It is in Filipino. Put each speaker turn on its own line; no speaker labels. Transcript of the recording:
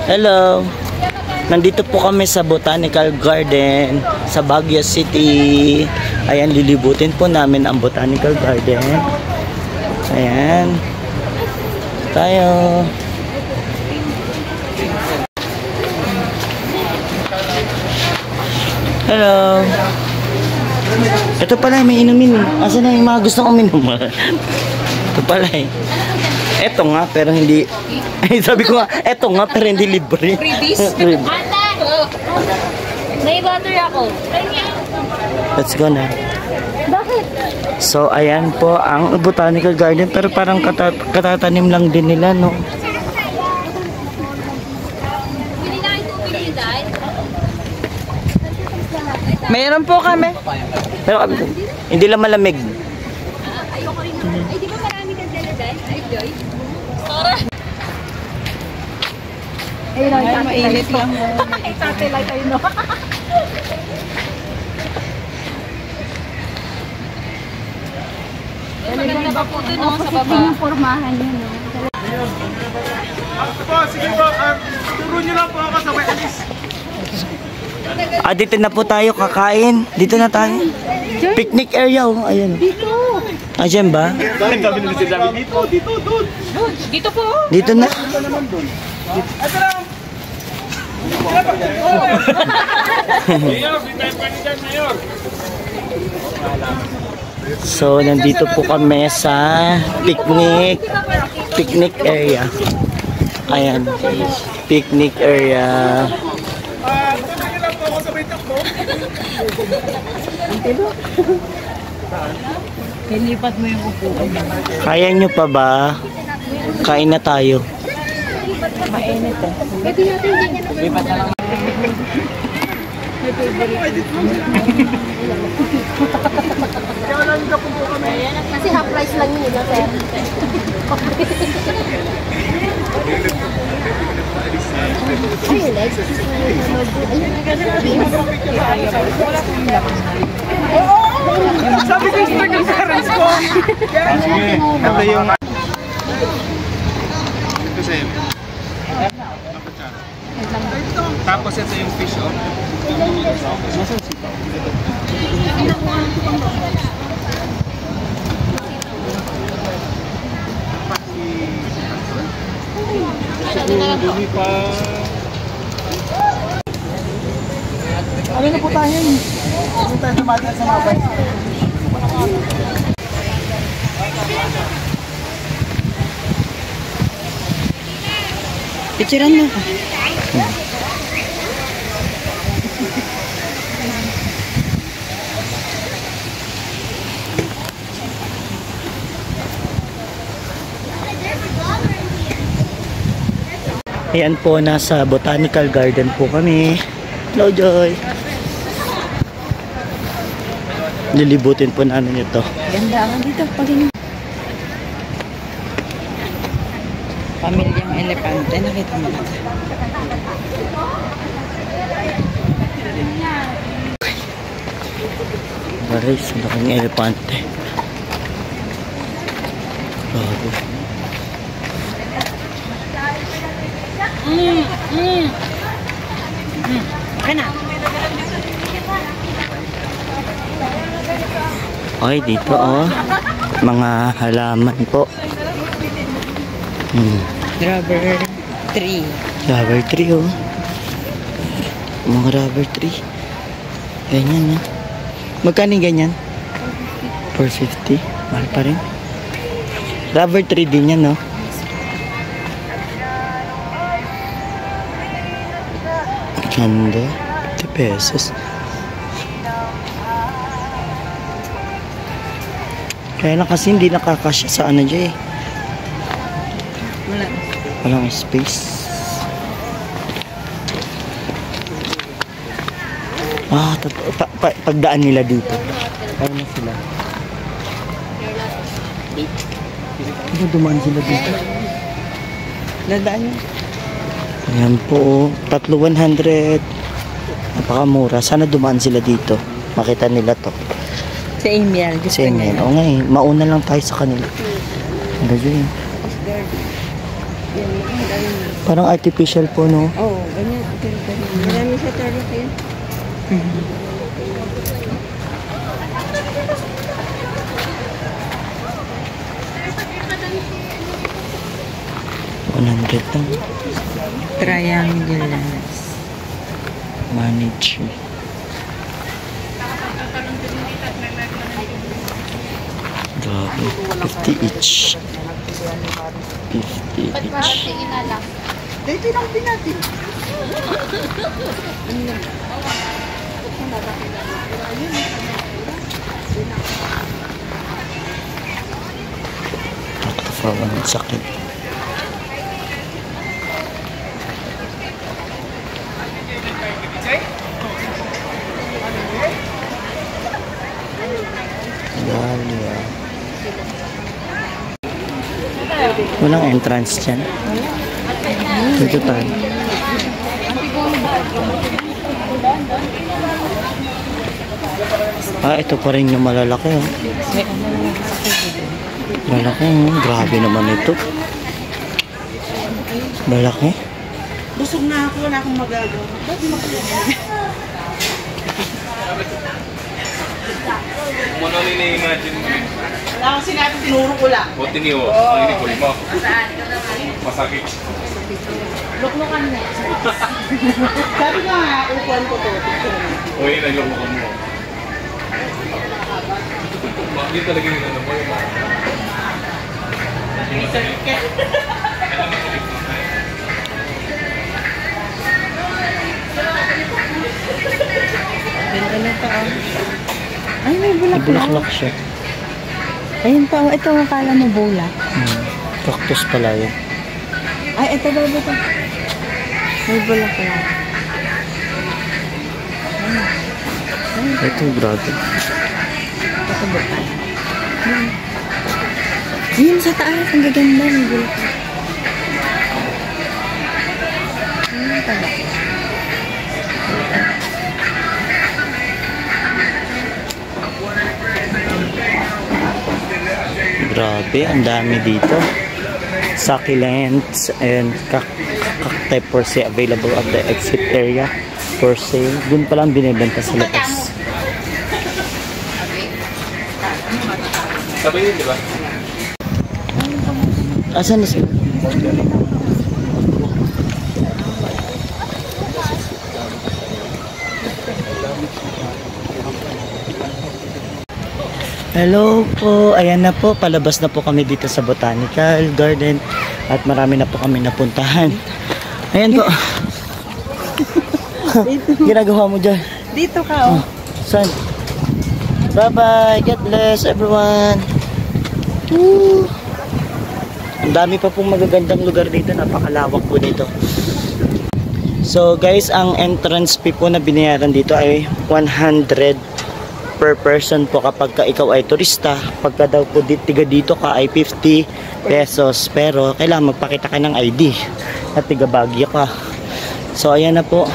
Hello. Nandito po kami sa Botanical Garden sa Baguio City. Ayan, lilibutin po namin ang Botanical Garden. Ayan. Tayo. Hello. Ito pala, may inumin. Asan na yung mga gustong uminom? Ito pala eh. Eto nga, pero hindi... Ay, sabi ko nga, eto nga, pero hindi libre.
Freebies? May butter ako.
Let's go na.
Bakit?
So, ayan po ang Botanical Garden, pero parang katatanim lang din nila, no?
Mayroon po kami.
Pero hindi lang malamig.
Ayoko rin naman. Ay, di ba marami kang daladay? Ay, Joy. Sora.
Ay, mainit lang.
Ay, satellite tayo, no? Maganda pa po doon, no? Sa baba. Yung formahan yun, no?
Sige po, turo nyo lang po ako sa may alis.
Dito na po tayo kakain. Dito na tayo. Picnic area, oh. Ayan.
Dito.
Ayan ba?
Sabi nila sila dito, doon.
Dito po.
Dito na.
Ito lang. Mayor, bitayin pa niyo dyan, Mayor.
So, nandito po kami sa picnic area. Ayan. Picnic area.
Turo lang po ako sa may takbo.
Hilipat mo yung upuan.
Kaya nyo pa ba? Kain na tayo.
Mainit eh.
Lipat na lang.
Kasi half price lang yun, no, sir? Ayun, guys.
Sabi ko yung ng parents ko. Ito yung... Ito sa'yo. Tapos ito yung fish off. Ano na po tayo? Ano tayo tumagal sa mabay?
Picturean mo. Ayan po, nasa Botanical Garden po kami. Hello, Joy. Lilibutin po namin ito.
Ganda ka dito. Pagin. Pamilyang elepante. Nakita mo na.
Guys, laking elepante. Grabe.
Okay na.
Okay, dito oh. Mga halaman po.
Rubber tree.
Rubber tree oh. Mga rubber tree. Ganyan oh. Magkano ganyan? 450. Mahal pa rin. Rubber tree din yan no. Ganda. 50 pesos. Kaya lang kasi hindi nakakasya sa ano dyan eh.
Wala.
Walang space. Pagdaan nila dito. Kaya na sila. Ano dumaan sila dito?
Dadaan yun.
Ayan po. 3,100. Napakamura. Sana dumaan sila dito. Makita nila to.
Sa email. Gusto
Kasi
niya.
oo nga eh. Mauna lang tayo sa kanila. Hanggang yun.
garden. Yan, ang dami.
Parang artificial po, no?
Oo, ganyan. Marami sa tarlac yun.
$100 lang.
Triangulars.
Manage. Grabe. 50 each. 50
Ba't
each.
parang inalang?
Dito lang din natin.
Nakakafawan ng sakit. Dahlia. Walang entrance dyan. Dito tayo. Ah, ito pa rin yung malalaki. Oh. Malaki. Oh. Grabe naman ito. Malaki.
Busog na ako, wala akong magagawa.
Kung ano nini-imagine mo.
Wala akong sinabi, tinuro ko lang.
O tiniyo, ang inikul mo. Masakit.
Luklukan na.
Sabi ko nga, upuan ko to.
O yun, ay loko mo. Bakit talaga yung ano mo?
Ganda na to. Ay, may bulaklak.
Ibulaklak siya.
Ayun pa, ito ang akala mo bola.
Cactus pala yun.
Ay, ito ba ito? May bulaklak.
Ito, grabe.
Ito ba? Yun sa taas, ang gaganda. May bulaklak. Ayun pala.
Grabe, ang dami dito. Succulents and cacti for sale available at the exit area for sale. Doon pa lang binibenta sa labas.
Sabay yun, di ba?
Asan na sila? Hello po, ayan na po, palabas na po kami dito sa Botanical Garden at marami na po kami napuntahan. Ayan po. Ginagawa mo dyan?
Dito ka, oh.
Saan? Bye bye, God bless everyone. Woo! Ang dami pa pong magagandang lugar dito, napakalawak po dito. So guys, ang entrance fee po na binayaran dito ay 100 per person po kapag ka ikaw ay turista. Pagka daw po tiga dito ka ay 50 pesos. Pero kailangan magpakita ka ng ID at tiga Baguio ka. So ayan na po.